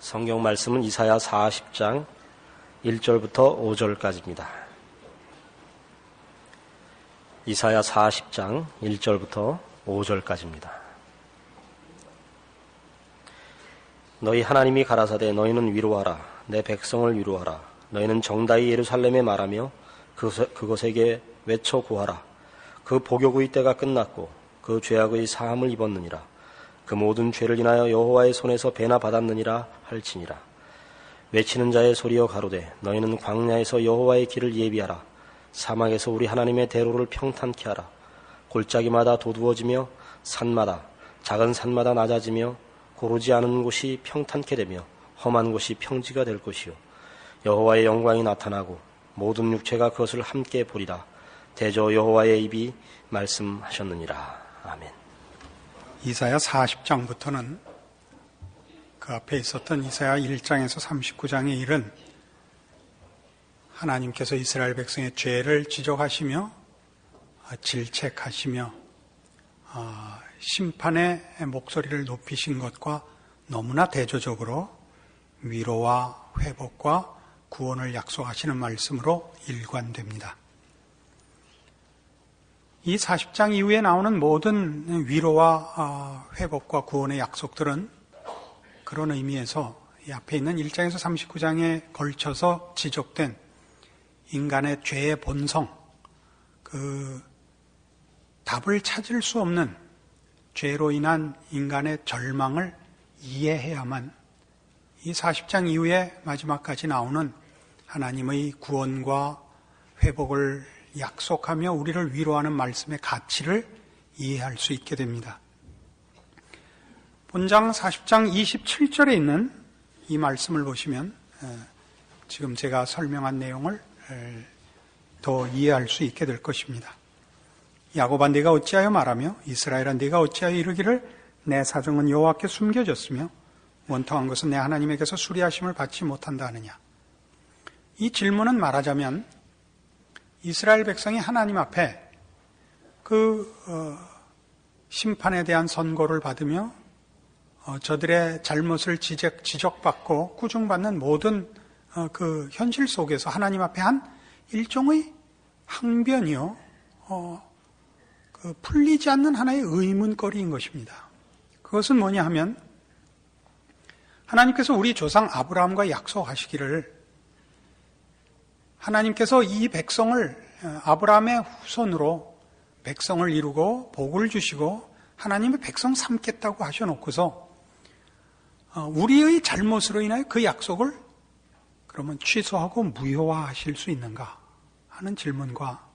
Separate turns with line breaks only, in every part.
성경 말씀은 이사야 40장 1절부터 5절까지입니다. 이사야 40장 1절부터 5절까지입니다. 너희 하나님이 가라사대 너희는 위로하라. 내 백성을 위로하라. 너희는 정다이 예루살렘에 말하며 그것에게 외쳐 구하라. 그 복역의 때가 끝났고 그 죄악의 사함을 입었느니라. 그 모든 죄를 인하여 여호와의 손에서 배나 받았느니라 할지니라. 외치는 자의 소리여 가로되 너희는 광야에서 여호와의 길을 예비하라. 사막에서 우리 하나님의 대로를 평탄케 하라. 골짜기마다 도두어지며 산마다 작은 산마다 낮아지며 고르지 않은 곳이 평탄케 되며 험한 곳이 평지가 될 것이요 여호와의 영광이 나타나고 모든 육체가 그것을 함께 보리라. 대저 여호와의 입이 말씀하셨느니라. 아멘.
이사야 40장부터는 그 앞에 있었던 이사야 1장에서 39장의 일은 하나님께서 이스라엘 백성의 죄를 지적하시며 질책하시며 심판의 목소리를 높이신 것과 너무나 대조적으로 위로와 회복과 구원을 약속하시는 말씀으로 일관됩니다. 이 40장 이후에 나오는 모든 위로와 회복과 구원의 약속들은 그런 의미에서 이 앞에 있는 1장에서 39장에 걸쳐서 지적된 인간의 죄의 본성, 그 답을 찾을 수 없는 죄로 인한 인간의 절망을 이해해야만 이 40장 이후에 마지막까지 나오는 하나님의 구원과 회복을 약속하며 우리를 위로하는 말씀의 가치를 이해할 수 있게 됩니다. 본장 40장 27절에 있는 이 말씀을 보시면 지금 제가 설명한 내용을 더 이해할 수 있게 될 것입니다. 야곱아 네가 어찌하여 말하며 이스라엘아 네가 어찌하여 이르기를 내 사정은 여호와께 숨겨졌으며 원통한 것은 내 하나님에게서 수리하심을 받지 못한다 하느냐. 이 질문은 말하자면 이스라엘 백성이 하나님 앞에 심판에 대한 선고를 받으며 저들의 잘못을 지적받고 꾸중받는 모든 그 현실 속에서 하나님 앞에 한 일종의 항변이요, 풀리지 않는 하나의 의문거리인 것입니다. 그것은 뭐냐 하면 하나님께서 우리 조상 아브라함과 약속하시기를 하나님께서 이 백성을 아브라함의 후손으로 백성을 이루고 복을 주시고 하나님의 백성 삼겠다고 하셔놓고서 우리의 잘못으로 인하여 그 약속을 그러면 취소하고 무효화하실 수 있는가 하는 질문과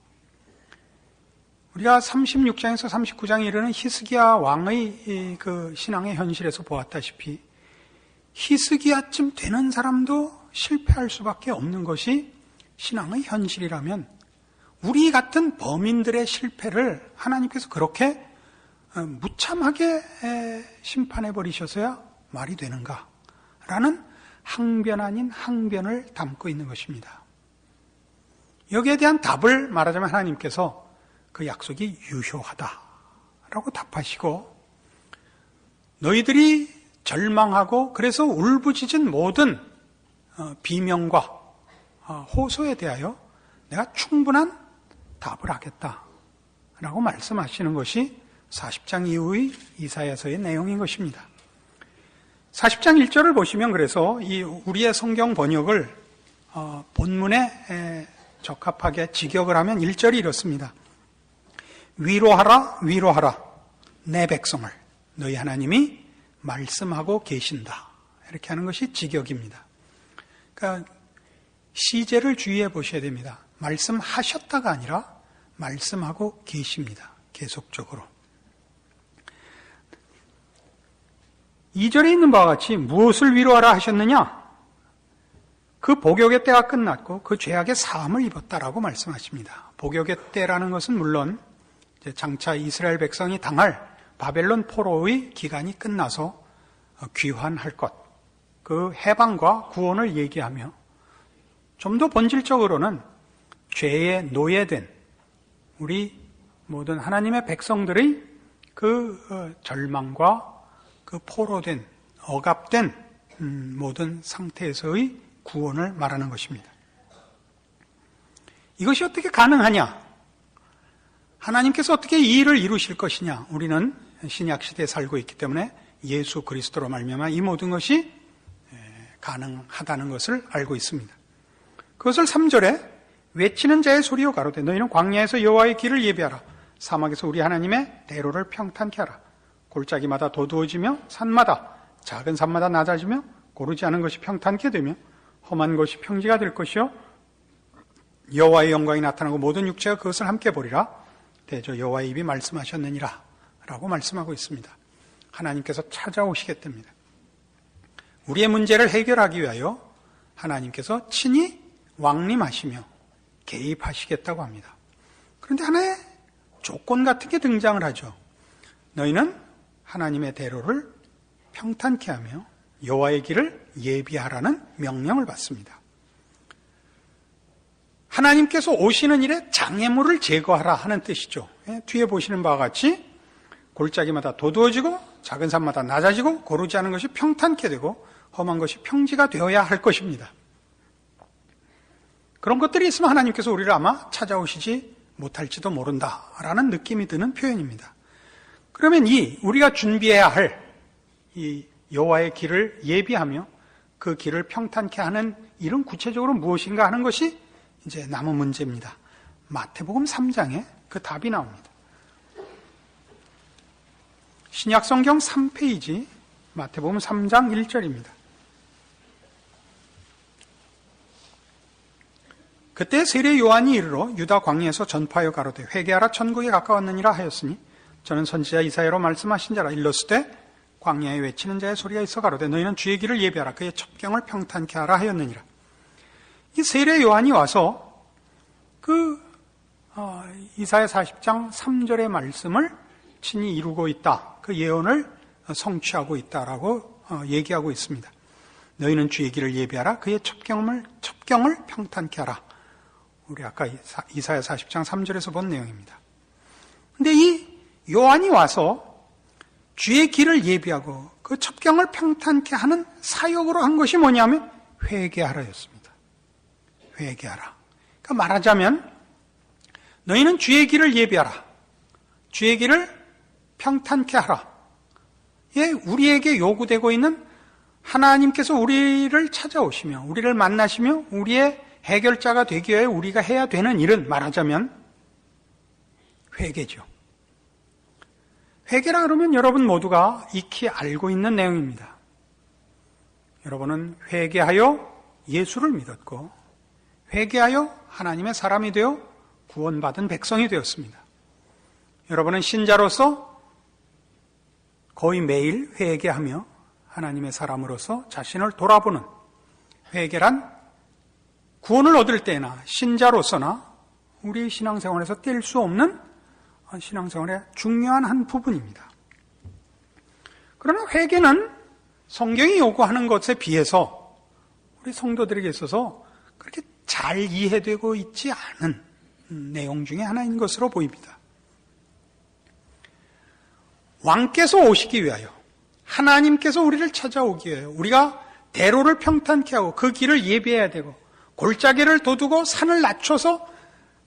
우리가 36장에서 39장에 이르는 히스기야 왕의 그 신앙의 현실에서 보았다시피 히스기야쯤 되는 사람도 실패할 수밖에 없는 것이 신앙의 현실이라면 우리 같은 범인들의 실패를 하나님께서 그렇게 무참하게 심판해 버리셔서야 말이 되는가? 라는 항변 아닌 항변을 담고 있는 것입니다. 여기에 대한 답을 말하자면 하나님께서 그 약속이 유효하다라고 답하시고 너희들이 절망하고 그래서 울부짖은 모든 비명과 호소에 대하여 내가 충분한 답을 하겠다라고 말씀하시는 것이 40장 이후의 이사야서의 내용인 것입니다. 40장 1절을 보시면 그래서 이 우리의 성경 번역을 본문에 적합하게 직역을 하면 1절이 이렇습니다. 위로하라 위로하라 내 백성을 너희 하나님이 말씀하고 계신다. 이렇게 하는 것이 직역입니다. 그러니까 시제를 주의해 보셔야 됩니다. 말씀하셨다가 아니라 말씀하고 계십니다. 계속적으로. 2절에 있는 바와 같이 무엇을 위로하라 하셨느냐? 그 복역의 때가 끝났고 그 죄악의 사함을 입었다라고 말씀하십니다. 복역의 때라는 것은 물론 이제 장차 이스라엘 백성이 당할 바벨론 포로의 기간이 끝나서 귀환할 것, 그 해방과 구원을 얘기하며 좀 더 본질적으로는 죄에 노예된 우리 모든 하나님의 백성들의 그 절망과 그 포로된 억압된 모든 상태에서의 구원을 말하는 것입니다. 이것이 어떻게 가능하냐? 하나님께서 어떻게 이 일을 이루실 것이냐? 우리는 신약 시대에 살고 있기 때문에 예수 그리스도로 말미암아 이 모든 것이 가능하다는 것을 알고 있습니다. 그것을 3절에 외치는 자의 소리요 가로되 너희는 광야에서 여호와의 길을 예비하라. 사막에서 우리 하나님의 대로를 평탄케 하라. 골짜기마다 도두어지며 산마다 작은 산마다 낮아지며 고르지 않은 것이 평탄케 되며 험한 것이 평지가 될 것이요 여호와의 영광이 나타나고 모든 육체가 그것을 함께 보리라. 대저 여호와의 입이 말씀하셨느니라 라고 말씀하고 있습니다. 하나님께서 찾아오시겠답니다. 우리의 문제를 해결하기 위하여 하나님께서 친히 왕림하시며 개입하시겠다고 합니다. 그런데 하나의 조건 같은 게 등장을 하죠. 너희는 하나님의 대로를 평탄케 하며 여호와의 길을 예비하라는 명령을 받습니다. 하나님께서 오시는 일에 장애물을 제거하라 하는 뜻이죠. 뒤에 보시는 바와 같이 골짜기마다 도두어지고 작은 산마다 낮아지고 고르지 않은 것이 평탄케 되고 험한 것이 평지가 되어야 할 것입니다. 그런 것들이 있으면 하나님께서 우리를 아마 찾아오시지 못할지도 모른다라는 느낌이 드는 표현입니다. 그러면 우리가 준비해야 할 이 여호와의 길을 예비하며 그 길을 평탄케 하는 일은 구체적으로 무엇인가 하는 것이 이제 남은 문제입니다. 마태복음 3장에 그 답이 나옵니다. 신약성경 3페이지 마태복음 3장 1절입니다. 그때 세례 요한이 이르러 유다 광야에서 전파하여 가로되 회개하라 천국에 가까웠느니라 하였으니 저는 선지자 이사야로 말씀하신 자라. 일렀으되 광야에 외치는 자의 소리가 있어 가로되 너희는 주의 길을 예비하라. 그의 첩경을 평탄케 하라 하였느니라. 이 세례 요한이 와서 이사야 40장 3절의 말씀을 친히 이루고 있다. 그 예언을 성취하고 있다라고 얘기하고 있습니다. 너희는 주의 길을 예비하라. 그의 첩경을 평탄케 하라. 우리 아까 이사야 40장 3절에서 본 내용입니다. 근데 이 요한이 와서 주의 길을 예비하고 그 첩경을 평탄케 하는 사역으로 한 것이 뭐냐면 회개하라였습니다. 회개하라. 그러니까 말하자면 너희는 주의 길을 예비하라. 주의 길을 평탄케 하라. 우리에게 요구되고 있는 하나님께서 우리를 찾아오시며 우리를 만나시며 우리의 해결자가 되기 위해 우리가 해야 되는 일은 말하자면 회개죠. 회개라 그러면 여러분 모두가 익히 알고 있는 내용입니다. 여러분은 회개하여 예수를 믿었고 회개하여 하나님의 사람이 되어 구원받은 백성이 되었습니다. 여러분은 신자로서 거의 매일 회개하며 하나님의 사람으로서 자신을 돌아보는 회개란 구원을 얻을 때나 신자로서나 우리 신앙생활에서 뗄 수 없는 신앙생활의 중요한 한 부분입니다. 그러나 회개는 성경이 요구하는 것에 비해서 우리 성도들에게 있어서 그렇게 잘 이해되고 있지 않은 내용 중에 하나인 것으로 보입니다. 왕께서 오시기 위하여 하나님께서 우리를 찾아오기 위하여 우리가 대로를 평탄케 하고 그 길을 예비해야 되고 골짜기를 도두고 산을 낮춰서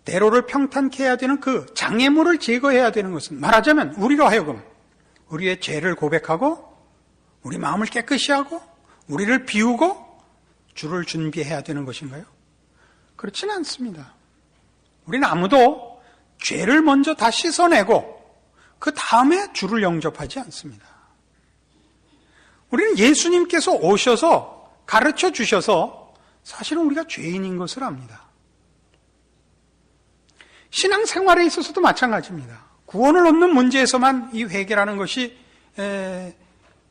대로를 평탄케 해야 되는 그 장애물을 제거해야 되는 것은 말하자면 우리로 하여금 우리의 죄를 고백하고 우리 마음을 깨끗이 하고 우리를 비우고 주를 준비해야 되는 것인가요? 그렇지는 않습니다. 우리는 아무도 죄를 먼저 다 씻어내고 그 다음에 주를 영접하지 않습니다. 우리는 예수님께서 오셔서 가르쳐 주셔서 사실은 우리가 죄인인 것을 압니다. 신앙생활에 있어서도 마찬가지입니다. 구원을 얻는 문제에서만 이 회개라는 것이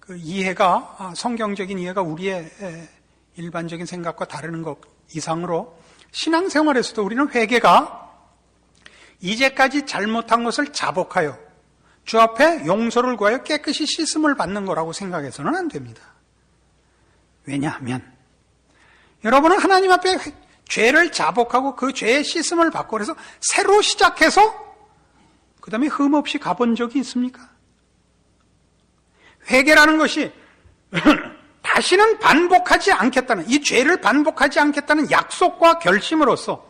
이해가 성경적인 이해가 우리의 일반적인 생각과 다르는 것 이상으로 신앙생활에서도 우리는 회개가 이제까지 잘못한 것을 자복하여 주 앞에 용서를 구하여 깨끗이 씻음을 받는 거라고 생각해서는 안 됩니다. 왜냐하면 여러분은 하나님 앞에 죄를 자복하고 그 죄의 씻음을 받고 그래서 새로 시작해서 그 다음에 흠없이 가본 적이 있습니까? 회개라는 것이 다시는 반복하지 않겠다는, 이 죄를 반복하지 않겠다는 약속과 결심으로써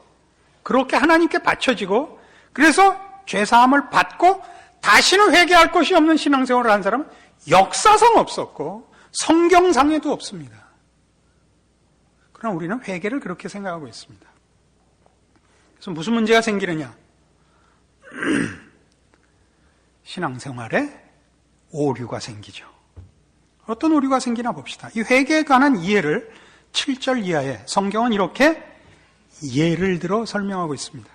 그렇게 하나님께 바쳐지고, 그래서 죄사함을 받고 다시는 회개할 것이 없는 신앙생활을 한 사람은 역사상 없었고 성경상에도 없습니다. 그러나 우리는 회개를 그렇게 생각하고 있습니다. 그래서 무슨 문제가 생기느냐? 신앙생활에 오류가 생기죠. 어떤 오류가 생기나 봅시다. 이 회개에 관한 이해를 7절 이하에 성경은 이렇게 예를 들어 설명하고 있습니다.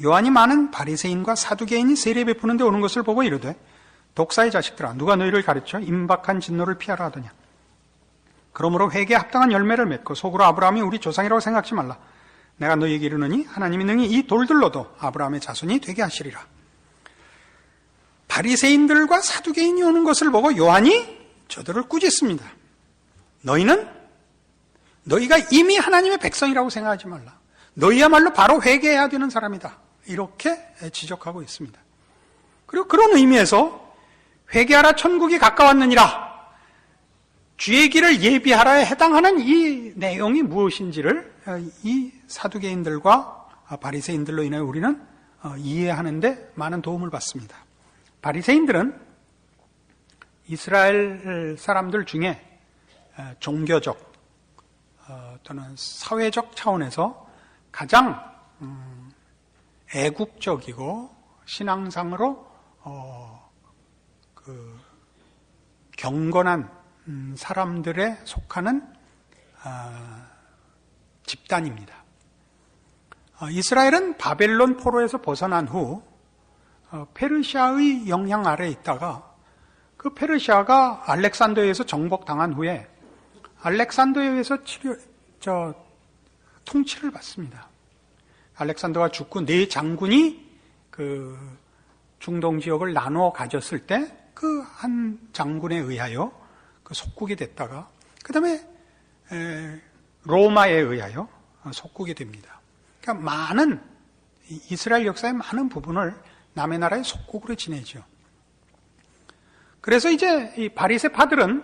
요한이 많은 바리새인과 사두개인이 세례 베푸는데 오는 것을 보고 이르되 독사의 자식들아, 누가 너희를 가르쳐 임박한 진노를 피하라 하더냐. 그러므로 회개에 합당한 열매를 맺고 속으로 아브라함이 우리 조상이라고 생각지 말라. 내가 너희에게 이르노니 하나님이 능히 이 돌들로도 아브라함의 자손이 되게 하시리라. 바리새인들과 사두개인이 오는 것을 보고 요한이 저들을 꾸짖습니다. 너희가 이미 하나님의 백성이라고 생각하지 말라. 너희야말로 바로 회개해야 되는 사람이다. 이렇게 지적하고 있습니다. 그리고 그런 의미에서 회개하라 천국이 가까웠느니라, 주의 길을 예비하라에 해당하는 이 내용이 무엇인지를 이 사두개인들과 바리새인들로 인해 우리는 이해하는데 많은 도움을 받습니다. 바리새인들은 이스라엘 사람들 중에 종교적 또는 사회적 차원에서 가장 애국적이고 신앙상으로 경건한 사람들에 속하는 집단입니다. 이스라엘은 바벨론 포로에서 벗어난 후 페르시아의 영향 아래에 있다가 그 페르시아가 알렉산더에 의해서 정복당한 후에 알렉산더에 의해서 통치를 받습니다. 알렉산더가 죽고 네 장군이 그 중동 지역을 나누어 가졌을 때 그 한 장군에 의하여 그 속국이 됐다가 그 다음에 로마에 의하여 속국이 됩니다. 그러니까 많은 이스라엘 역사의 많은 부분을 남의 나라의 속국으로 지내죠. 그래서 이제 이 바리새파들은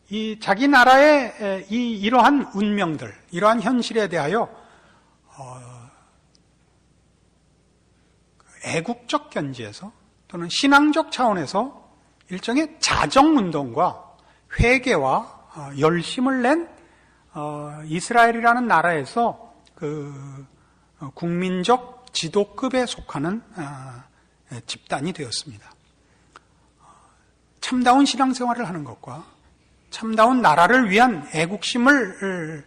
이 자기 나라의 이러한 운명들, 이러한 현실에 대하여 애국적 견지에서 또는 신앙적 차원에서 일종의 자정운동과 회개와 열심을 낸 이스라엘이라는 나라에서 그 국민적 지도급에 속하는 집단이 되었습니다. 참다운 신앙생활을 하는 것과 참다운 나라를 위한 애국심을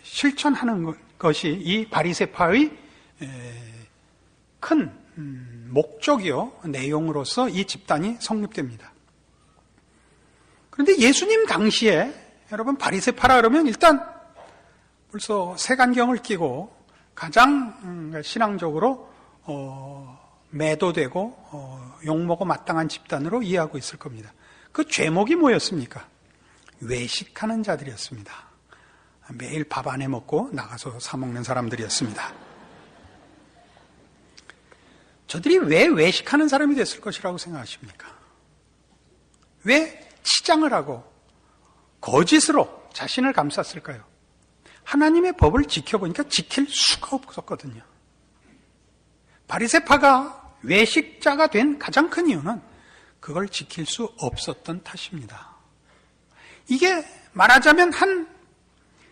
실천하는 것이 이 바리새파의 큰 목적이요 내용으로서 이 집단이 성립됩니다. 그런데 예수님 당시에 여러분 바리새파라 그러면 일단 벌써 색안경을 끼고 가장 신앙적으로 매도되고 욕먹어 마땅한 집단으로 이해하고 있을 겁니다. 그 죄목이 뭐였습니까? 외식하는 자들이었습니다. 매일 밥 안 해 먹고 나가서 사 먹는 사람들이었습니다. 저들이 왜 외식하는 사람이 됐을 것이라고 생각하십니까? 왜 치장을 하고 거짓으로 자신을 감쌌을까요? 하나님의 법을 지켜보니까 지킬 수가 없었거든요. 바리새파가 외식자가 된 가장 큰 이유는 그걸 지킬 수 없었던 탓입니다. 이게 말하자면 한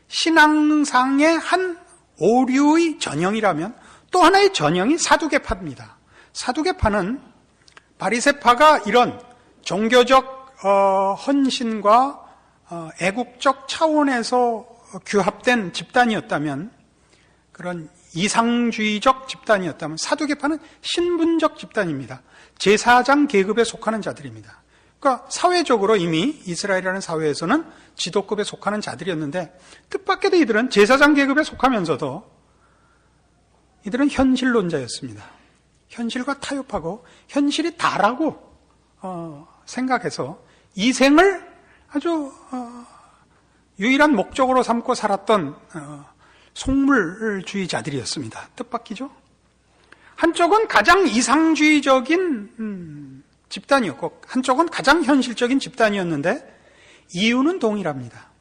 신앙상의 한 오류의 전형이라면 또 하나의 전형이 사두개파입니다. 사두개파는 바리새파가 이런 종교적 헌신과 애국적 차원에서 규합된 집단이었다면, 그런 이상주의적 집단이었다면 사두개파는 신분적 집단입니다. 제사장 계급에 속하는 자들입니다. 그러니까 사회적으로 이미 이스라엘이라는 사회에서는 지도급에 속하는 자들이었는데, 뜻밖에도 이들은 제사장 계급에 속하면서도 이들은 현실론자였습니다. 현실과 타협하고 현실이 다라고 생각해서 이 생을 아주 유일한 목적으로 삼고 살았던 속물주의자들이었습니다. 뜻밖이죠? 한쪽은 가장 이상주의적인 집단이었고 한쪽은 가장 현실적인 집단이었는데 이유는 동일합니다.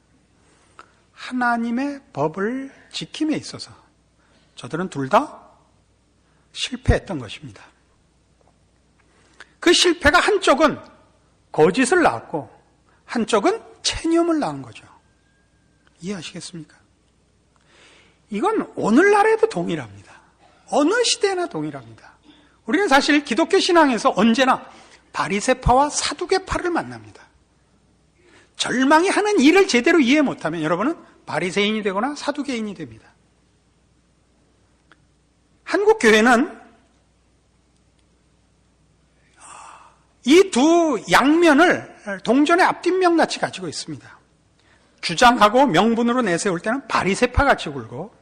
하나님의 법을 지킴에 있어서 저들은 둘 다 실패했던 것입니다. 그 실패가 한쪽은 거짓을 낳았고 한쪽은 체념을 낳은 거죠. 이해하시겠습니까? 이건 오늘날에도 동일합니다. 어느 시대나 동일합니다. 우리는 사실 기독교 신앙에서 언제나 바리새파와 사두개파를 만납니다. 절망이 하는 일을 제대로 이해 못하면 여러분은 바리새인이 되거나 사두개인이 됩니다. 한국 교회는 이 두 양면을 동전의 앞뒷면 같이 가지고 있습니다. 주장하고 명분으로 내세울 때는 바리새파 같이 굴고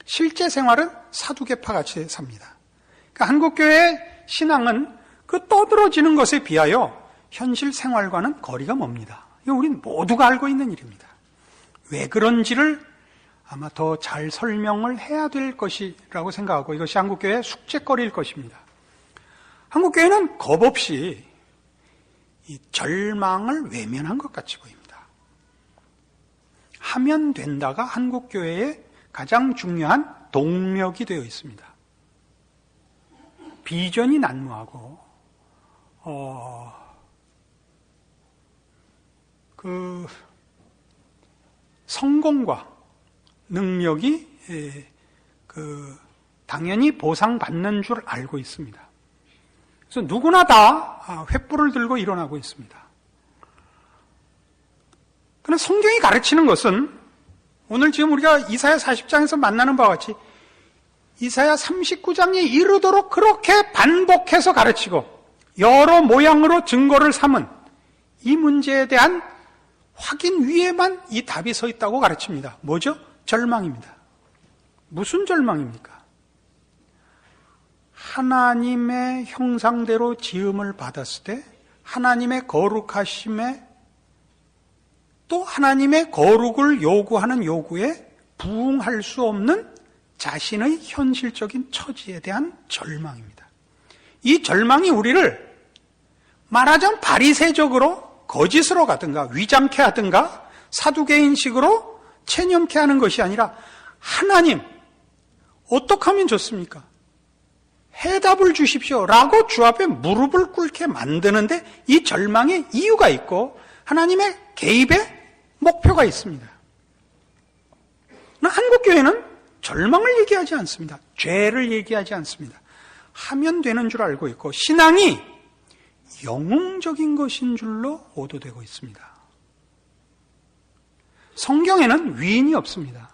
실제 생활은 사두개파 같이 삽니다. 그러니까 한국 교회의 신앙은 그 떠들어지는 것에 비하여 현실 생활과는 거리가 멉니다. 이거 우린 모두가 알고 있는 일입니다. 왜 그런지를 아마 더 잘 설명을 해야 될 것이라고 생각하고 이것이 한국교회의 숙제거리일 것입니다. 한국교회는 겁없이 이 절망을 외면한 것 같이 보입니다. 하면 된다가 한국교회의 가장 중요한 동력이 되어 있습니다. 비전이 난무하고 성공과 능력이 당연히 보상받는 줄 알고 있습니다. 그래서 누구나 다 횃불을 들고 일어나고 있습니다. 그러나 성경이 가르치는 것은 오늘 지금 우리가 이사야 40장에서 만나는 바와 같이 이사야 39장에 이르도록 그렇게 반복해서 가르치고 여러 모양으로 증거를 삼은 이 문제에 대한 확인 위에만 이 답이 서 있다고 가르칩니다. 뭐죠? 절망입니다. 무슨 절망입니까? 하나님의 형상대로 지음을 받았을 때 하나님의 거룩하심에 또 하나님의 거룩을 요구하는 요구에 부응할 수 없는 자신의 현실적인 처지에 대한 절망입니다. 이 절망이 우리를 말하자면 바리새적으로 거짓으로 가든가 위장케 하든가 사두개인식으로 체념케 하는 것이 아니라 하나님 어떻게 하면 좋습니까? 해답을 주십시오 라고 주 앞에 무릎을 꿇게 만드는데 이 절망에 이유가 있고 하나님의 개입에 목표가 있습니다. 한국교회는 절망을 얘기하지 않습니다. 죄를 얘기하지 않습니다. 하면 되는 줄 알고 있고 신앙이 영웅적인 것인 줄로 오도되고 있습니다. 성경에는 위인이 없습니다.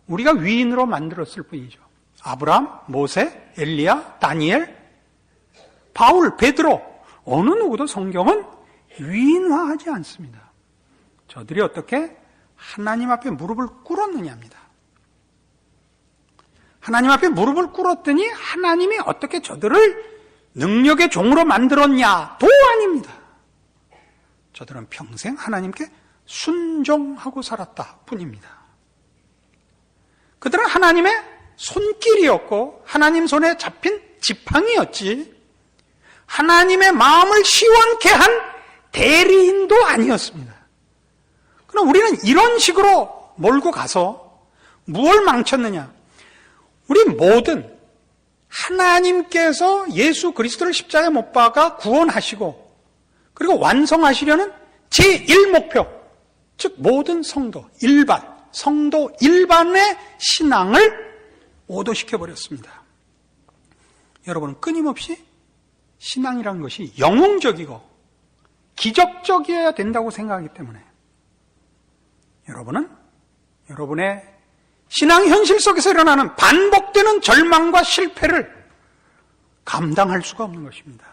우리가 위인으로 만들었을 뿐이죠. 아브라함, 모세, 엘리야, 다니엘, 바울, 베드로 어느 누구도 성경은 위인화하지 않습니다. 저들이 어떻게 하나님 앞에 무릎을 꿇었느냐입니다. 하나님 앞에 무릎을 꿇었더니 하나님이 어떻게 저들을 능력의 종으로 만들었냐도 아닙니다. 저들은 평생 하나님께 순종하고 살았다 뿐입니다. 그들은 하나님의 손길이었고 하나님 손에 잡힌 지팡이였지 하나님의 마음을 시원케 한 대리인도 아니었습니다. 그럼 우리는 이런 식으로 몰고 가서 무엇을 망쳤느냐? 우리 모든 하나님께서 예수 그리스도를 십자가에 못 박아 구원하시고 그리고 완성하시려는 제1목표, 즉 모든 성도 일반의 신앙을 오도시켜버렸습니다. 여러분은 끊임없이 신앙이라는 것이 영웅적이고 기적적이어야 된다고 생각하기 때문에 여러분은 여러분의 신앙 현실 속에서 일어나는 반복되는 절망과 실패를 감당할 수가 없는 것입니다.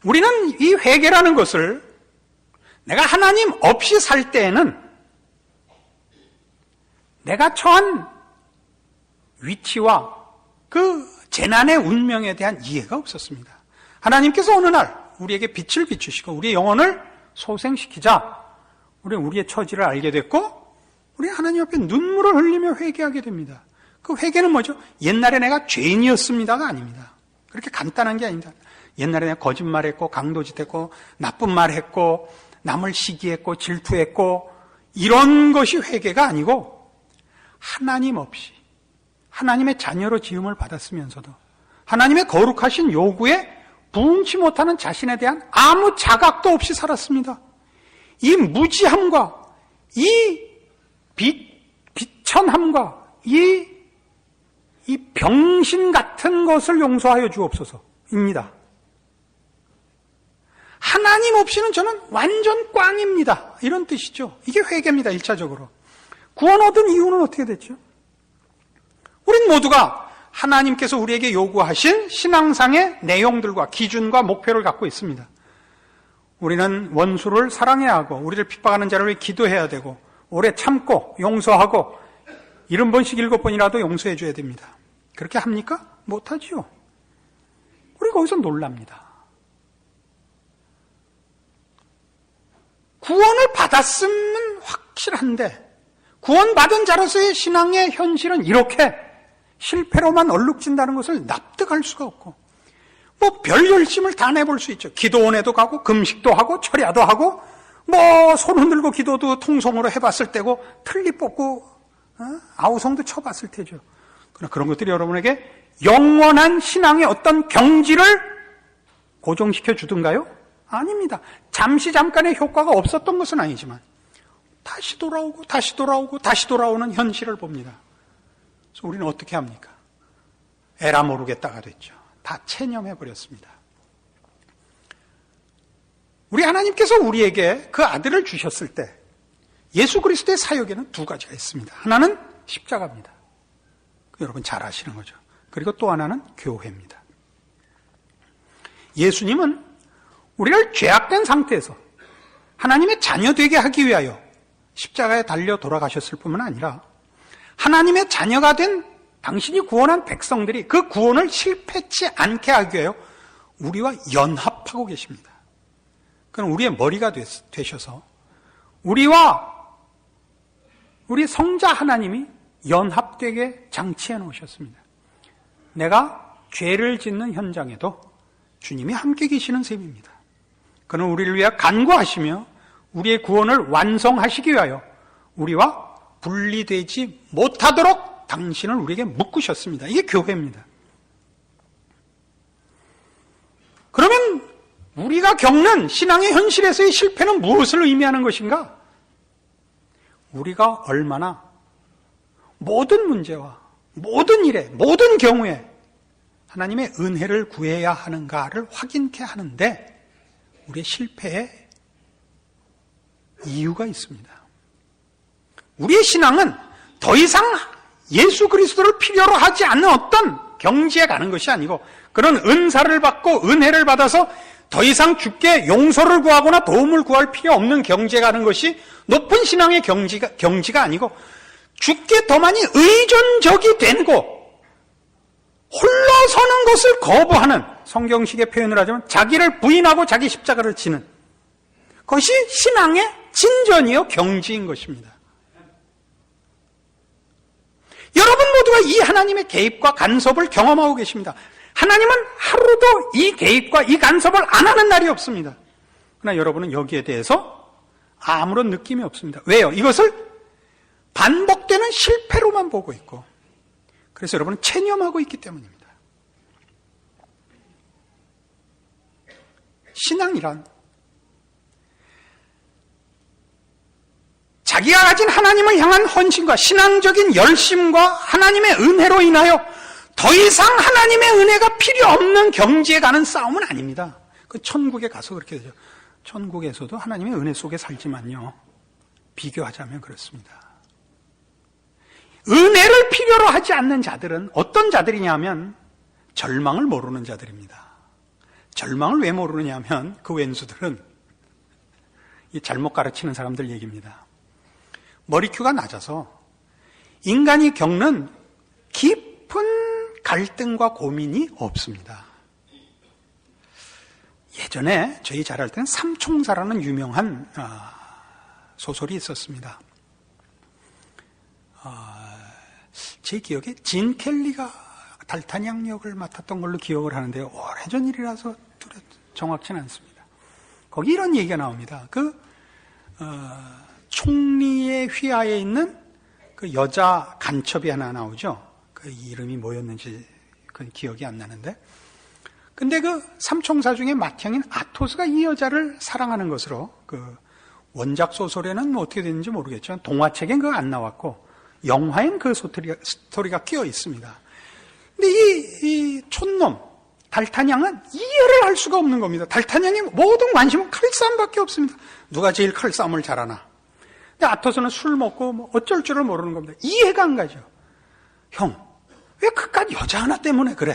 우리는 이 회개라는 것을 내가 하나님 없이 살 때에는 내가 처한 위치와 그 재난의 운명에 대한 이해가 없었습니다. 하나님께서 어느 날 우리에게 빛을 비추시고 우리의 영혼을 소생시키자 우리는 우리의 처지를 알게 됐고 우리는 하나님 앞에 눈물을 흘리며 회개하게 됩니다. 그 회개는 뭐죠? 옛날에 내가 죄인이었습니다가 아닙니다. 그렇게 간단한 게 아닙니다. 옛날에 내가 거짓말했고 강도짓했고 나쁜 말했고 남을 시기했고 질투했고 이런 것이 회개가 아니고 하나님 없이 하나님의 자녀로 지음을 받았으면서도 하나님의 거룩하신 요구에 부응치 못하는 자신에 대한 아무 자각도 없이 살았습니다. 이 무지함과 이 비천함과 이 병신 같은 것을 용서하여 주옵소서입니다. 하나님 없이는 저는 완전 꽝입니다. 이런 뜻이죠. 이게 회개입니다. 1차적으로. 구원 얻은 이유는 어떻게 됐죠? 우린 모두가 하나님께서 우리에게 요구하신 신앙상의 내용들과 기준과 목표를 갖고 있습니다. 우리는 원수를 사랑해야 하고 우리를 핍박하는 자를 위해 기도해야 되고 오래 참고 용서하고 70번씩 7번이라도 용서해 줘야 됩니다. 그렇게 합니까? 못하지요. 우리 거기서 놀랍니다. 구원을 받았으면 확실한데 구원받은 자로서의 신앙의 현실은 이렇게 실패로만 얼룩진다는 것을 납득할 수가 없고 뭐 별 열심을 다 내볼 수 있죠. 기도원에도 가고 금식도 하고 철야도 하고 뭐 손 흔들고 기도도 통성으로 해봤을 때고 틀니 뽑고 아우성도 쳐봤을 테죠. 그러나 그런 것들이 여러분에게 영원한 신앙의 어떤 경지를 고정시켜 주던가요? 아닙니다. 잠깐의 효과가 없었던 것은 아니지만 다시 돌아오고 다시 돌아오고 다시 돌아오는 현실을 봅니다. 그래서 우리는 어떻게 합니까? 에라 모르겠다가 됐죠. 다 체념해버렸습니다. 우리 하나님께서 우리에게 그 아들을 주셨을 때 예수 그리스도의 사역에는 두 가지가 있습니다. 하나는 십자가입니다. 여러분 잘 아시는 거죠. 그리고 또 하나는 교회입니다. 예수님은 우리를 죄악된 상태에서 하나님의 자녀 되게 하기 위하여 십자가에 달려 돌아가셨을 뿐만 아니라 하나님의 자녀가 된 당신이 구원한 백성들이 그 구원을 실패치 않게 하기 위하여 우리와 연합하고 계십니다. 그럼 우리의 머리가 되셔서 우리와 우리 성자 하나님이 연합되게 장치해 놓으셨습니다. 내가 죄를 짓는 현장에도 주님이 함께 계시는 셈입니다. 그는 우리를 위해 간구하시며 우리의 구원을 완성하시기 위하여 우리와 분리되지 못하도록 당신을 우리에게 묶으셨습니다. 이게 교회입니다. 그러면 우리가 겪는 신앙의 현실에서의 실패는 무엇을 의미하는 것인가? 우리가 얼마나 모든 문제와 모든 일에 모든 경우에 하나님의 은혜를 구해야 하는가를 확인케 하는데 우리의 실패에 이유가 있습니다. 우리의 신앙은 더 이상 예수 그리스도를 필요로 하지 않는 어떤 경지에 가는 것이 아니고 그런 은사를 받고 은혜를 받아서 더 이상 주께 용서를 구하거나 도움을 구할 필요 없는 경지에 가는 것이 높은 신앙의 경지가 아니고 주께 더 많이 의존적이 되고 홀로 서는 것을 거부하는 성경식의 표현을 하자면 자기를 부인하고 자기 십자가를 지는 그것이 신앙의 진전이요 경지인 것입니다. 여러분 모두가 이 하나님의 개입과 간섭을 경험하고 계십니다. 하나님은 하루도 이 개입과 이 간섭을 안 하는 날이 없습니다. 그러나 여러분은 여기에 대해서 아무런 느낌이 없습니다. 왜요? 이것을 반복되는 실패로만 보고 있고 그래서 여러분은 체념하고 있기 때문입니다. 신앙이란 자기가 가진 하나님을 향한 헌신과 신앙적인 열심과 하나님의 은혜로 인하여 더 이상 하나님의 은혜가 필요 없는 경지에 가는 싸움은 아닙니다. 그 천국에 가서 그렇게 되죠. 천국에서도 하나님의 은혜 속에 살지만요. 비교하자면 그렇습니다. 은혜를 필요로 하지 않는 자들은 어떤 자들이냐면 절망을 모르는 자들입니다. 절망을 왜 모르느냐면 그 왼수들은 이 잘못 가르치는 사람들 얘기입니다. 머리큐가 낮아서 인간이 겪는 깊은 갈등과 고민이 없습니다. 예전에 저희 자랄 때는 삼총사라는 유명한 소설이 있었습니다. 제 기억에 진 켈리가 달타냥 역을 맡았던 걸로 기억을 하는데요. 오래전 일이라서 정확치는 않습니다. 거기 이런 얘기가 나옵니다. 총리의 휘하에 있는 그 여자 간첩이 하나 나오죠. 그 이름이 뭐였는지 그 기억이 안 나는데. 근데 그 삼총사 중에 맏형인 아토스가 이 여자를 사랑하는 것으로 그 원작 소설에는 뭐 어떻게 됐는지 모르겠지만 동화책엔 그거 안 나왔고 영화엔 그 스토리가 끼어 있습니다. 근데 이 촌놈 달타냥은 이해를 할 수가 없는 겁니다. 달타냥의 모든 관심은 칼싸움밖에 없습니다. 누가 제일 칼싸움을 잘하나. 근데 아토스는 술 먹고 뭐 어쩔 줄을 모르는 겁니다. 이해가 안 가죠. 형, 왜 그깟 여자 하나 때문에 그래?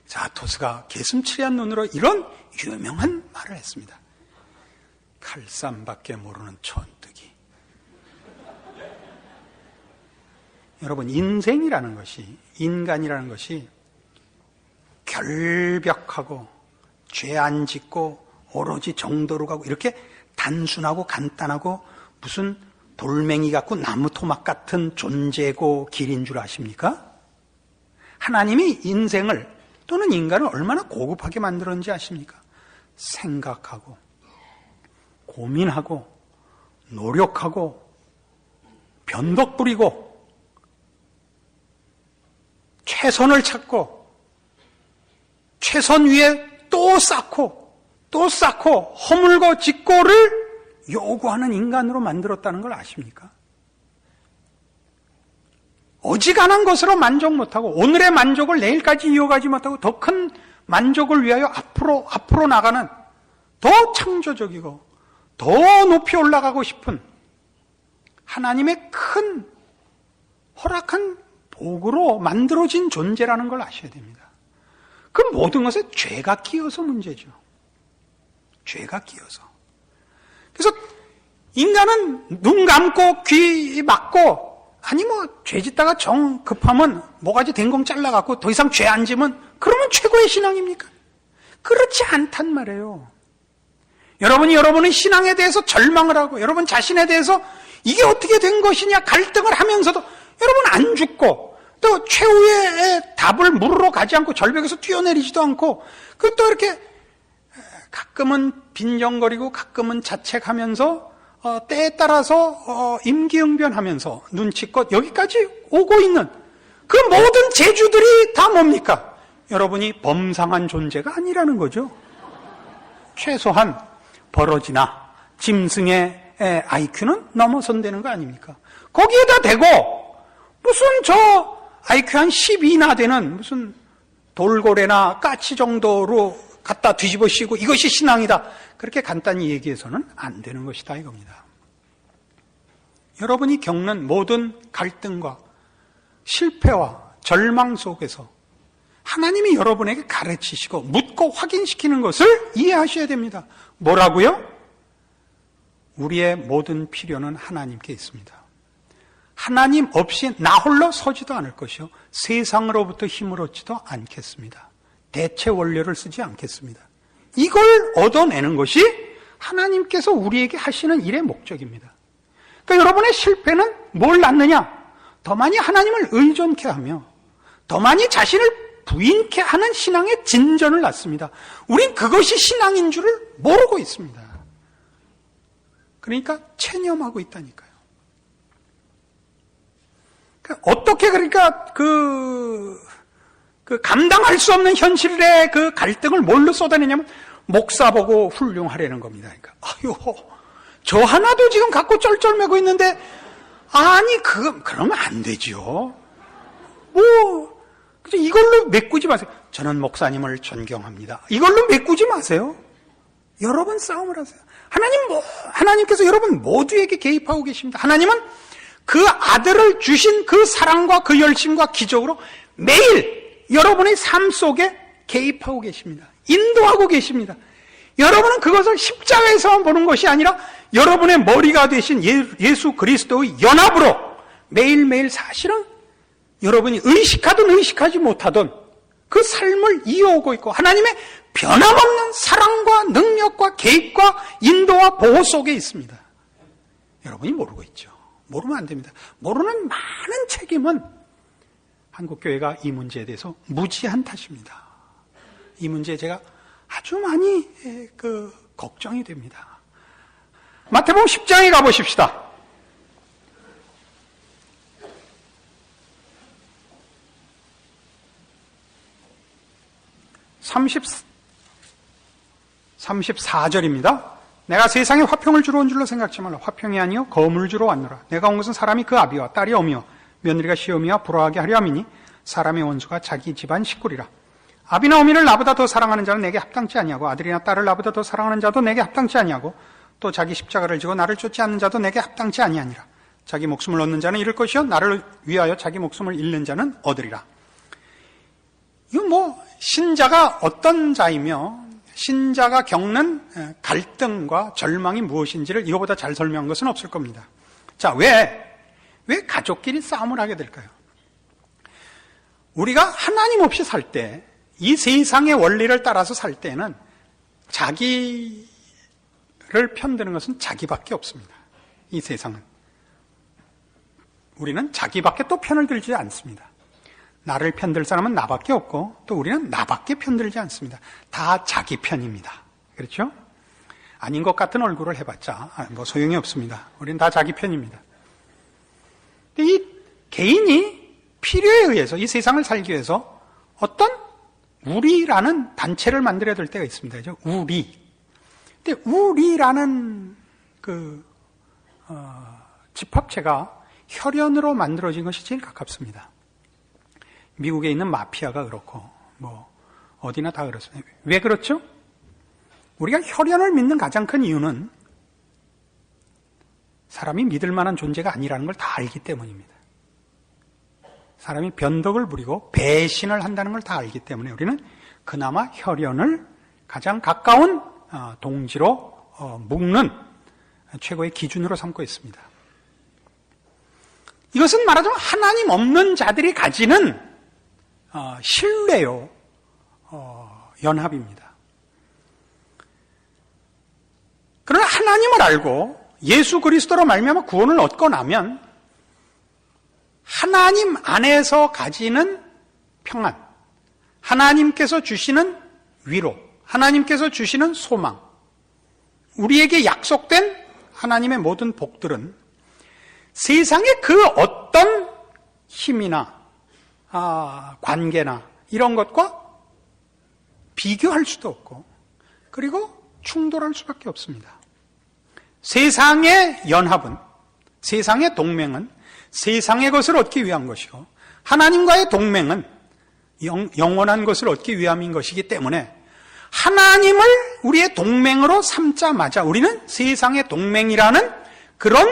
자, 아토스가 개슴츠레한 눈으로 이런 유명한 말을 했습니다. 칼싸움밖에 모르는 촌뜨기. 여러분, 인생이라는 것이, 인간이라는 것이 결벽하고 죄 안 짓고 오로지 정도로 가고 이렇게 단순하고 간단하고 무슨 돌멩이 같고 나무 토막 같은 존재고 길인 줄 아십니까? 하나님이 인생을 또는 인간을 얼마나 고급하게 만들었는지 아십니까? 생각하고 고민하고 노력하고 변덕 부리고 최선을 찾고 최선 위에 또 쌓고 허물고 짓고를 요구하는 인간으로 만들었다는 걸 아십니까? 어지간한 것으로 만족 못하고 오늘의 만족을 내일까지 이어가지 못하고 더 큰 만족을 위하여 앞으로 나가는 더 창조적이고 더 높이 올라가고 싶은 하나님의 큰 허락한 복으로 만들어진 존재라는 걸 아셔야 됩니다. 그 모든 것에 죄가 끼어서 문제죠. 죄가 끼어서. 그래서 인간은 눈 감고 귀 막고 아니 뭐 죄 짓다가 정 급하면 모가지 댕공 잘라갖고 더 이상 죄 안 지면 그러면 최고의 신앙입니까? 그렇지 않단 말이에요. 여러분의 신앙에 대해서 절망을 하고 여러분 자신에 대해서 이게 어떻게 된 것이냐 갈등을 하면서도 여러분 안 죽고 또 최후의 답을 물으러 가지 않고 절벽에서 뛰어내리지도 않고 그 또 이렇게 가끔은 빈정거리고 가끔은 자책하면서 때에 따라서 임기응변하면서 눈치껏 여기까지 오고 있는 그 모든 재주들이 다 뭡니까? 여러분이 범상한 존재가 아니라는 거죠. 최소한 버러지나 짐승의 IQ는 넘어선다는 거 아닙니까? 거기에다 대고 무슨 저 IQ 한 10이나 되는 무슨 돌고래나 까치 정도로 갖다 뒤집어 씌우고 이것이 신앙이다. 그렇게 간단히 얘기해서는 안 되는 것이다 이겁니다. 여러분이 겪는 모든 갈등과 실패와 절망 속에서 하나님이 여러분에게 가르치시고 묻고 확인시키는 것을 이해하셔야 됩니다. 뭐라고요? 우리의 모든 필요는 하나님께 있습니다. 하나님 없이 나 홀로 서지도 않을 것이요 세상으로부터 힘을 얻지도 않겠습니다. 대체 원료를 쓰지 않겠습니다. 이걸 얻어내는 것이 하나님께서 우리에게 하시는 일의 목적입니다. 그러니까 여러분의 실패는 뭘 낳느냐? 더 많이 하나님을 의존케 하며 더 많이 자신을 부인케 하는 신앙의 진전을 낳습니다. 우린 그것이 신앙인 줄을 모르고 있습니다. 그러니까 체념하고 있다니까요. 어떻게 그 감당할 수 없는 현실의 그 갈등을 뭘로 쏟아내냐면 목사 보고 훌륭하려는 겁니다. 그러니까 아유, 저 하나도 지금 갖고 쩔쩔매고 있는데 아니 그러면 안 되죠. 뭐 이걸로 메꾸지 마세요. 저는 목사님을 존경합니다. 이걸로 메꾸지 마세요. 여러분 싸움을 하세요. 하나님께서 여러분 모두에게 개입하고 계십니다. 하나님은 그 아들을 주신 그 사랑과 그 열심과 기적으로 매일 여러분의 삶 속에 개입하고 계십니다. 인도하고 계십니다. 여러분은 그것을 십자가에서만 보는 것이 아니라 여러분의 머리가 되신 예수 그리스도의 연합으로 매일매일 사실은 여러분이 의식하든 의식하지 못하든 그 삶을 이어오고 있고 하나님의 변함없는 사랑과 능력과 개입과 인도와 보호 속에 있습니다. 여러분이 모르고 있죠. 모르면 안 됩니다. 모르는 많은 책임은 한국교회가 이 문제에 대해서 무지한 탓입니다. 이 문제에 제가 아주 많이 걱정이 됩니다. 마태복음 10장에 가보십시다. 34절입니다. 내가 세상에 화평을 주러 온 줄로 생각지 말라. 화평이 아니요 거물을 주러 왔노라. 내가 온 것은 사람이 그 아비와 딸이 어미와 며느리가 시어미와 불화하게 하려 함이니 사람의 원수가 자기 집안 식구리라. 아비나 어미를 나보다 더 사랑하는 자는 내게 합당치 아니하고 아들이나 딸을 나보다 더 사랑하는 자도 내게 합당치 아니하고 또 자기 십자가를 지고 나를 쫓지 않는 자도 내게 합당치 아니하니라. 자기 목숨을 얻는 자는 잃을 것이요 나를 위하여 자기 목숨을 잃는 자는 얻으리라. 이건 신자가 어떤 자이며 신자가 겪는 갈등과 절망이 무엇인지를 이거보다 잘 설명한 것은 없을 겁니다. 자, 왜 가족끼리 싸움을 하게 될까요? 우리가 하나님 없이 살 때, 이 세상의 원리를 따라서 살 때는 자기를 편드는 것은 자기밖에 없습니다. 이 세상은. 우리는 자기밖에 또 편을 들지 않습니다. 나를 편들 사람은 나밖에 없고 또 우리는 나밖에 편들지 않습니다. 다 자기 편입니다. 그렇죠? 아닌 것 같은 얼굴을 해봤자 소용이 없습니다. 우리는 다 자기 편입니다. 근데 이 개인이 필요에 의해서 이 세상을 살기 위해서 어떤 우리라는 단체를 만들어야 될 때가 있습니다. 그죠? 우리. 근데 우리라는 집합체가 혈연으로 만들어진 것이 제일 가깝습니다. 미국에 있는 마피아가 그렇고 어디나 다 그렇습니다. 왜 그렇죠? 우리가 혈연을 믿는 가장 큰 이유는 사람이 믿을 만한 존재가 아니라는 걸 다 알기 때문입니다. 사람이 변덕을 부리고 배신을 한다는 걸 다 알기 때문에 우리는 그나마 혈연을 가장 가까운 동지로 묶는 최고의 기준으로 삼고 있습니다. 이것은 말하자면 하나님 없는 자들이 가지는 신뢰요 연합입니다. 그러나 하나님을 알고 예수 그리스도로 말미암아 구원을 얻고 나면 하나님 안에서 가지는 평안, 하나님께서 주시는 위로, 하나님께서 주시는 소망, 우리에게 약속된 하나님의 모든 복들은 세상의 그 어떤 힘이나 관계나 이런 것과 비교할 수도 없고 그리고 충돌할 수밖에 없습니다. 세상의 연합은, 세상의 동맹은 세상의 것을 얻기 위한 것이고 하나님과의 동맹은 영원한 것을 얻기 위함인 것이기 때문에 하나님을 우리의 동맹으로 삼자마자 우리는 세상의 동맹이라는 그런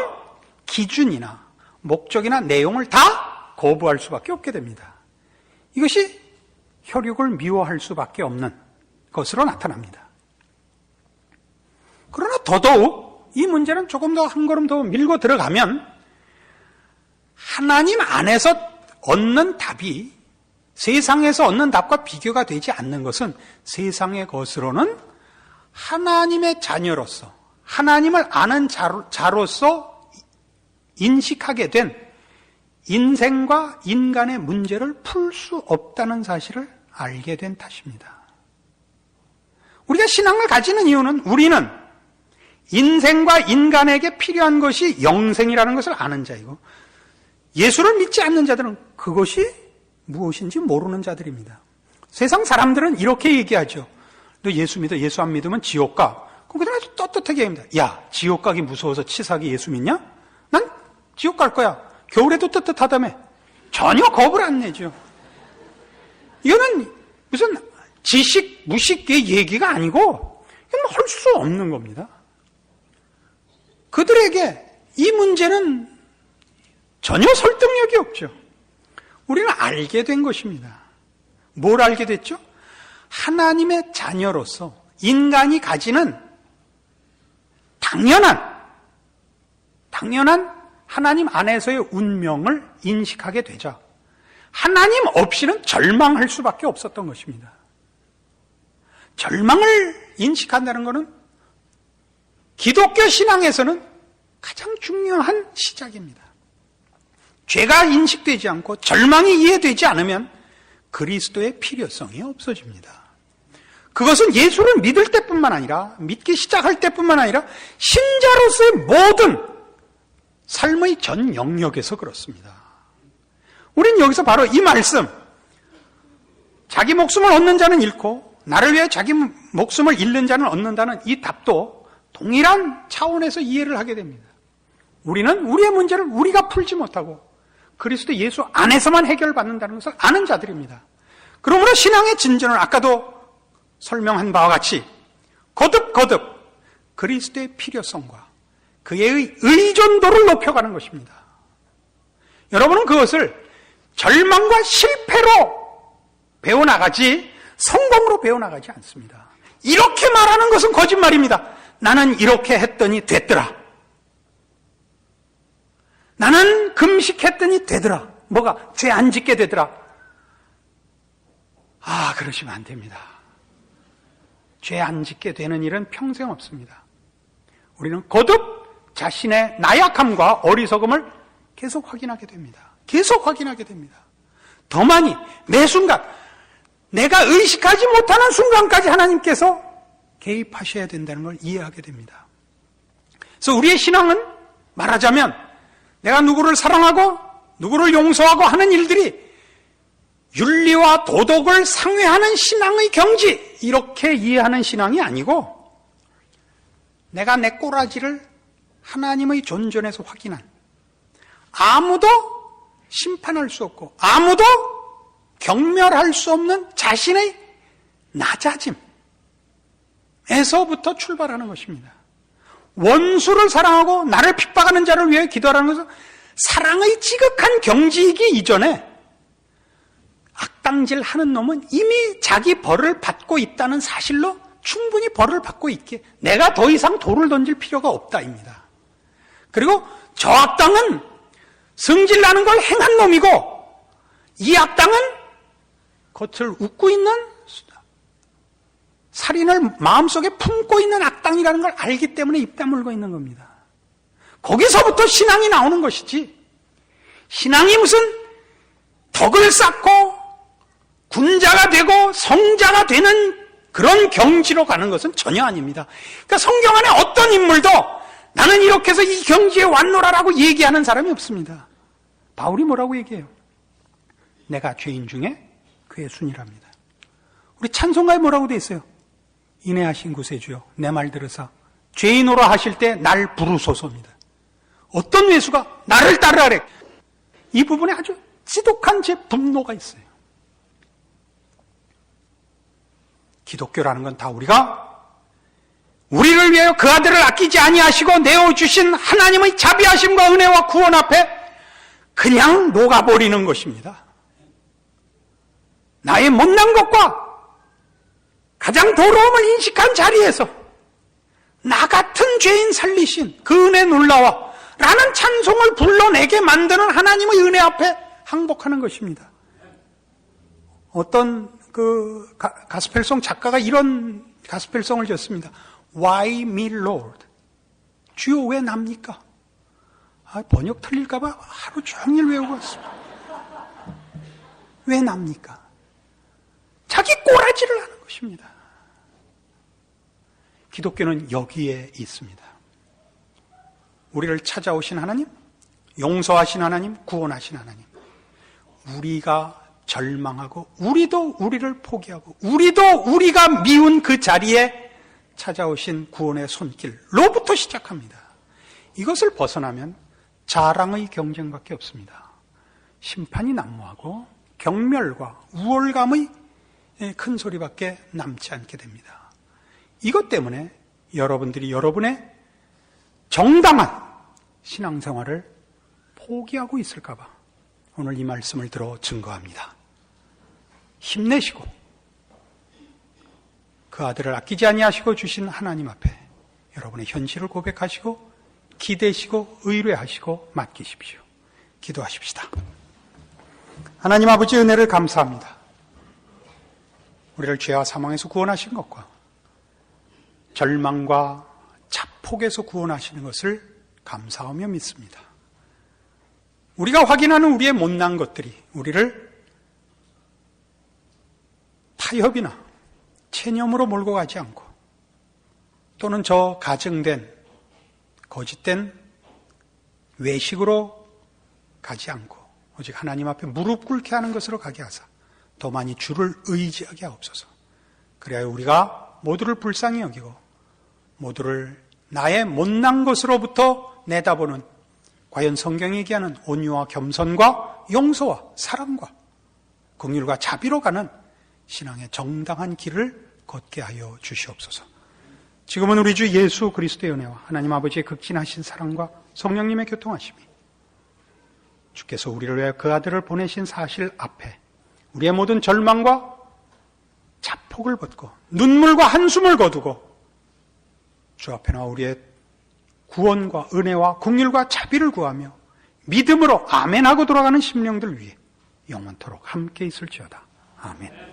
기준이나 목적이나 내용을 다 거부할 수밖에 없게 됩니다. 이것이 혈육을 미워할 수밖에 없는 것으로 나타납니다. 그러나 더더욱 이 문제는 조금 더 한 걸음 더 밀고 들어가면 하나님 안에서 얻는 답이 세상에서 얻는 답과 비교가 되지 않는 것은 세상의 것으로는 하나님의 자녀로서 하나님을 아는 자로서 인식하게 된 인생과 인간의 문제를 풀 수 없다는 사실을 알게 된 탓입니다. 우리가 신앙을 가지는 이유는 우리는 인생과 인간에게 필요한 것이 영생이라는 것을 아는 자이고 예수를 믿지 않는 자들은 그것이 무엇인지 모르는 자들입니다. 세상 사람들은 이렇게 얘기하죠. 너 예수 믿어? 예수 안 믿으면 지옥 가. 그럼 그들 아주 떳떳하게 얘기합니다. 야, 지옥 가기 무서워서 치사하게 예수 믿냐? 난 지옥 갈 거야. 겨울에도 뜨뜻하다며. 전혀 겁을 안 내죠. 이거는 무슨 지식, 무식의 얘기가 아니고 이건 할 수 없는 겁니다. 그들에게 이 문제는 전혀 설득력이 없죠. 우리는 알게 된 것입니다. 뭘 알게 됐죠? 하나님의 자녀로서 인간이 가지는 당연한 하나님 안에서의 운명을 인식하게 되자 하나님 없이는 절망할 수밖에 없었던 것입니다. 절망을 인식한다는 것은 기독교 신앙에서는 가장 중요한 시작입니다. 죄가 인식되지 않고 절망이 이해되지 않으면 그리스도의 필요성이 없어집니다. 그것은 예수를 믿을 때뿐만 아니라, 믿기 시작할 때뿐만 아니라 신자로서의 모든 삶의 전 영역에서 그렇습니다. 우린 여기서 바로 이 말씀, 자기 목숨을 얻는 자는 잃고 나를 위해 자기 목숨을 잃는 자는 얻는다는 이 답도 동일한 차원에서 이해를 하게 됩니다. 우리는 우리의 문제를 우리가 풀지 못하고 그리스도 예수 안에서만 해결받는다는 것을 아는 자들입니다. 그러므로 신앙의 진전은 아까도 설명한 바와 같이 거듭 그리스도의 필요성과 그의 의존도를 높여가는 것입니다. 여러분은 그것을 절망과 실패로 배워나가지 성공으로 배워나가지 않습니다. 이렇게 말하는 것은 거짓말입니다. 나는 이렇게 했더니 됐더라. 나는 금식했더니 되더라. 뭐가? 죄 안 짓게 되더라. 그러시면 안 됩니다. 죄 안 짓게 되는 일은 평생 없습니다. 우리는 거듭 자신의 나약함과 어리석음을 계속 확인하게 됩니다. 계속 확인하게 됩니다. 더 많이 매 순간 내가 의식하지 못하는 순간까지 하나님께서 개입하셔야 된다는 걸 이해하게 됩니다. 그래서 우리의 신앙은 말하자면 내가 누구를 사랑하고 누구를 용서하고 하는 일들이 윤리와 도덕을 상회하는 신앙의 경지, 이렇게 이해하는 신앙이 아니고 내가 내 꼬라지를 하나님의 존전에서 확인한, 아무도 심판할 수 없고 아무도 경멸할 수 없는 자신의 낮아짐에서부터 출발하는 것입니다. 원수를 사랑하고 나를 핍박하는 자를 위해 기도하라는 것은 사랑의 지극한 경지이기 이전에 악당질 하는 놈은 이미 자기 벌을 받고 있다는 사실로 충분히 벌을 받고 있기에 내가 더 이상 돌을 던질 필요가 없다입니다. 그리고 저 악당은 성질나는 걸 행한 놈이고 이 악당은 겉을 웃고 있는, 살인을 마음속에 품고 있는 악당이라는 걸 알기 때문에 입 다물고 있는 겁니다. 거기서부터 신앙이 나오는 것이지, 신앙이 무슨 덕을 쌓고 군자가 되고 성자가 되는 그런 경지로 가는 것은 전혀 아닙니다. 그러니까 성경 안에 어떤 인물도 나는 이렇게 해서 이 경지에 왔노라라고 얘기하는 사람이 없습니다. 바울이 뭐라고 얘기해요? 내가 죄인 중에 그의 순이랍니다. 우리 찬송가에 뭐라고 돼 있어요? 인애하신 구세주여 내 말 들으사 죄인으로 하실 때 날 부르소서입니다. 어떤 예수가 나를 따르라래. 이 부분에 아주 지독한 제 분노가 있어요. 기독교라는 건 다 우리를 위하여 그 아들을 아끼지 아니하시고 내어주신 하나님의 자비하심과 은혜와 구원 앞에 그냥 녹아버리는 것입니다. 나의 못난 것과 가장 더러움을 인식한 자리에서 나 같은 죄인 살리신 그 은혜 놀라워 라는 찬송을 불러내게 만드는 하나님의 은혜 앞에 항복하는 것입니다. 어떤 가스펠송 작가가 이런 가스펠송을 지었습니다. Why me Lord? 주여 왜 납니까? 번역 틀릴까봐 하루 종일 외우고 왔습니다. 왜 납니까? 자기 꼬라지를 하는 것입니다. 기독교는 여기에 있습니다. 우리를 찾아오신 하나님, 용서하신 하나님, 구원하신 하나님. 우리가 절망하고 우리도 우리를 포기하고 우리도 우리가 미운 그 자리에 찾아오신 구원의 손길로부터 시작합니다. 이것을 벗어나면 자랑의 경쟁밖에 없습니다. 심판이 난무하고 경멸과 우월감의 큰 소리밖에 남지 않게 됩니다. 이것 때문에 여러분들이 여러분의 정당한 신앙생활을 포기하고 있을까 봐 오늘 이 말씀을 들어 증거합니다. 힘내시고 그 아들을 아끼지 아니하시고 주신 하나님 앞에 여러분의 현실을 고백하시고 기대시고 의뢰하시고 맡기십시오. 기도하십시다. 하나님 아버지 은혜를 감사합니다. 우리를 죄와 사망에서 구원하신 것과 절망과 자폭에서 구원하시는 것을 감사하며 믿습니다. 우리가 확인하는 우리의 못난 것들이 우리를 타협이나 체념으로 몰고 가지 않고, 또는 저 가증된 거짓된 외식으로 가지 않고 오직 하나님 앞에 무릎 꿇게 하는 것으로 가게 하사 더 많이 주를 의지하게 하옵소서. 그래야 우리가 모두를 불쌍히 여기고 모두를 나의 못난 것으로부터 내다보는, 과연 성경이 얘기하는 온유와 겸손과 용서와 사랑과 긍휼과 자비로 가는 신앙의 정당한 길을 걷게 하여 주시옵소서. 지금은 우리 주 예수 그리스도의 은혜와 하나님 아버지의 극진하신 사랑과 성령님의 교통하심이, 주께서 우리를 위해 그 아들을 보내신 사실 앞에 우리의 모든 절망과 자폭을 벗고 눈물과 한숨을 거두고 주 앞에 나와 우리의 구원과 은혜와 긍휼과 자비를 구하며 믿음으로 아멘하고 돌아가는 심령들 위해 영원토록 함께 있을지어다. 아멘.